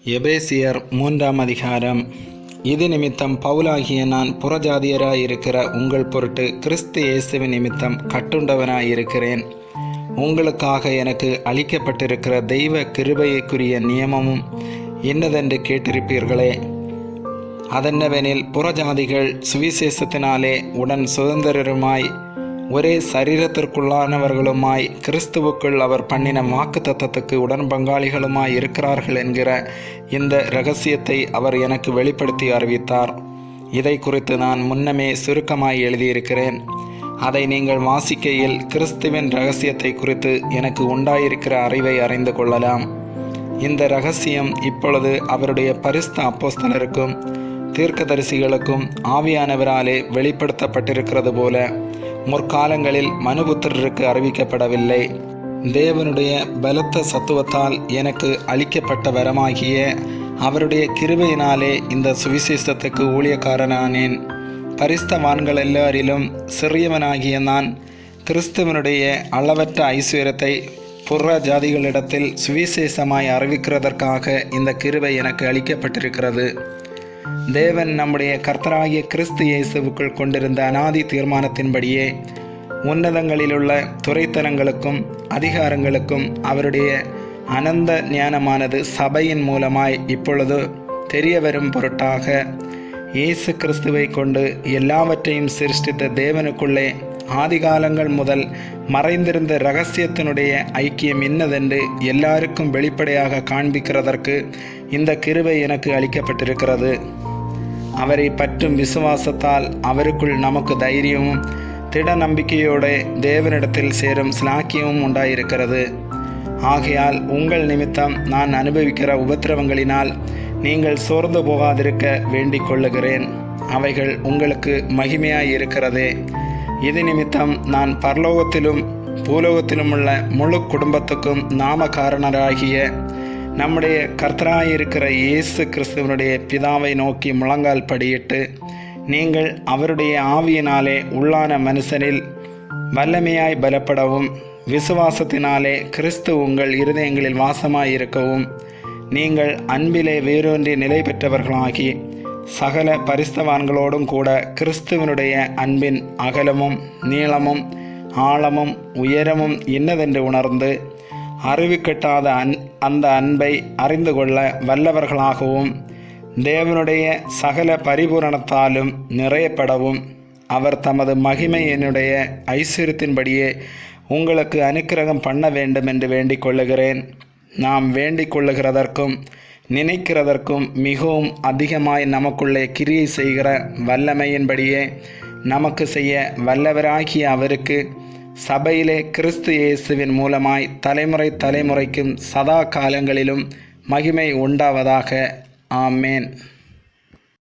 எபேசியர் 3 அதிகாரம். இது நிமித்தம் பவுலாகிய நான் புறஜாதியராயிருக்கிற உங்கள் பொருட்டு கிறிஸ்து இயேசுவின் நிமித்தம் கட்டுண்டவனாயிருக்கிறேன். உங்களுக்காக எனக்கு அளிக்கப்பட்டிருக்கிற தெய்வ கிருபைக்குரிய நியமமும் என்னதென்று கேட்டிருப்பீர்களே. அதென்னவெனில், புறஜாதிகள் சுவிசேஷத்தினாலே உடன் சுதந்திரருமாய் ஒரே சரீரத்திற்குள்ளானவர்களுமாய் கிறிஸ்துவுக்குள் அவர் பண்ணின வாக்குத்தத்தத்துக்கு உடன் பங்காளிகளுமாய் இருக்கிறார்கள் என்கிற இந்த இரகசியத்தை அவர் எனக்கு வெளிப்படுத்தி அறிவித்தார். இதை குறித்து நான் முன்னமே சுருக்கமாய் எழுதியிருக்கிறேன். அதை நீங்கள் வாசிக்கையில் கிறிஸ்துவின் இரகசியத்தை குறித்து எனக்கு உண்டாயிருக்கிற அறிவை அறிந்து கொள்ளலாம். இந்த இரகசியம் இப்பொழுது அவருடைய பரிசுத்த அப்போஸ்தலருக்கும் தீர்க்கதரிசிகளுக்கும் ஆவியானவராலே வெளிப்படுத்தப்பட்டிருக்கிறது போல முற்காலங்களில் மனுபுத்திரருக்கு அறிவிக்கப்படவில்லை. தேவனுடைய பலத்த சத்துவத்தால் எனக்கு அளிக்கப்பட்ட வரமாகிய அவருடைய கிருபையினாலே இந்த சுவிசேஷத்துக்கு ஊழியக்காரனானேன். பரிசுத்தவான்கள் எல்லாரிலும் சிறியவனாகிய நான் கிறிஸ்துவனுடைய அளவற்ற ஐஸ்வர்யத்தை புற ஜாதிகளிடத்தில் சுவிசேஷமாய் அறிவிக்கிறதற்காக இந்த கிருபை எனக்கு அளிக்கப்பட்டிருக்கிறது. தேவன் நம்முடைய கர்த்தராகிய கிறிஸ்து இயேசுவுக்குள் கொண்டிருந்த அநாதி தீர்மானத்தின்படியே உன்னதங்களிலுள்ள துரைத்தனங்களுக்கும் அதிகாரங்களுக்கும் அவருடைய அனந்த ஞானமானது சபையின் மூலமாய் இப்பொழுது தெரிய வரும் பொருட்டாக இயேசு கிறிஸ்துவை கொண்டு எல்லாவற்றையும் சிருஷ்டித்த தேவனுக்குள்ளே ஆதிகாலங்கள் முதல் மறைந்திருந்த இரகசியத்தினுடைய ஐக்கியம் இன்னதென்று எல்லாருக்கும் வெளிப்படையாக காண்பிக்கிறதற்கு இந்த கிருபை எனக்கு அளிக்கப்பட்டிருக்கிறது. அவரை பற்றும் விசுவாசத்தால் அவருக்குள் நமக்கு தைரியமும் திட நம்பிக்கையோடு தேவனிடத்தில் சேரும் சிலாக்கியமும் உண்டாயிருக்கிறது. ஆகையால் உங்கள் நிமித்தம் நான் அனுபவிக்கிற உபத்திரவங்களினால் நீங்கள் சோர்ந்து போகாதிருக்க வேண்டிக் கொள்ளுகிறேன். அவைகள் உங்களுக்கு மகிமையாயிருக்கிறதே. இது நிமித்தம் நான் பரலோகத்திலும் பூலோகத்திலும் உள்ள முழு குடும்பத்துக்கும் நாமகாரணராகிய நம்முடைய கர்த்தராயிருக்கிற இயேசு கிறிஸ்துவனுடைய பிதாவை நோக்கி முழங்கால் படியிட்டு, நீங்கள் அவருடைய ஆவியினாலே உள்ளான மனுஷனில் வல்லமையாய் பலப்படவும் விசுவாசத்தினாலே கிறிஸ்து உங்கள் இருதயங்களில் வாசமாயிருக்கவும் நீங்கள் அன்பிலே வேரூன்றி நிலை பெற்றவர்களாகி சகல பரிசுத்தவான்களோடும் கூட கிறிஸ்துவனுடைய அன்பின் அகலமும் நீளமும் ஆழமும் உயரமும் இன்னதென்று உணர்ந்து அறிவுக்கட்டாத அந்த அன்பை அறிந்து கொள்ள வல்லவர்களாகவும் தேவனுடைய சகல பரிபூரணத்தாலும் நிறையப்படவும் அவர் தமது மகிமையினுடைய ஐஸ்வர்யத்தின்படியே உங்களுக்கு அனுக்கிரகம் பண்ண வேண்டும் என்று வேண்டிக் கொள்ளுகிறேன். நாம் வேண்டிக் கொள்ளுகிறதற்கும் நினைக்கிறதற்கும் மிகவும் அதிகமாய் நமக்குள்ளே கிரியை செய்கிற வல்லமையின்படியே நமக்கு செய்ய வல்லவராகிய அவருக்கு சபையிலே கிறிஸ்து இயேசுவின் மூலமாய் தலைமுறை தலைமுறைக்கும் சதா காலங்களிலும் மகிமை உண்டாவதாக. ஆமேன்.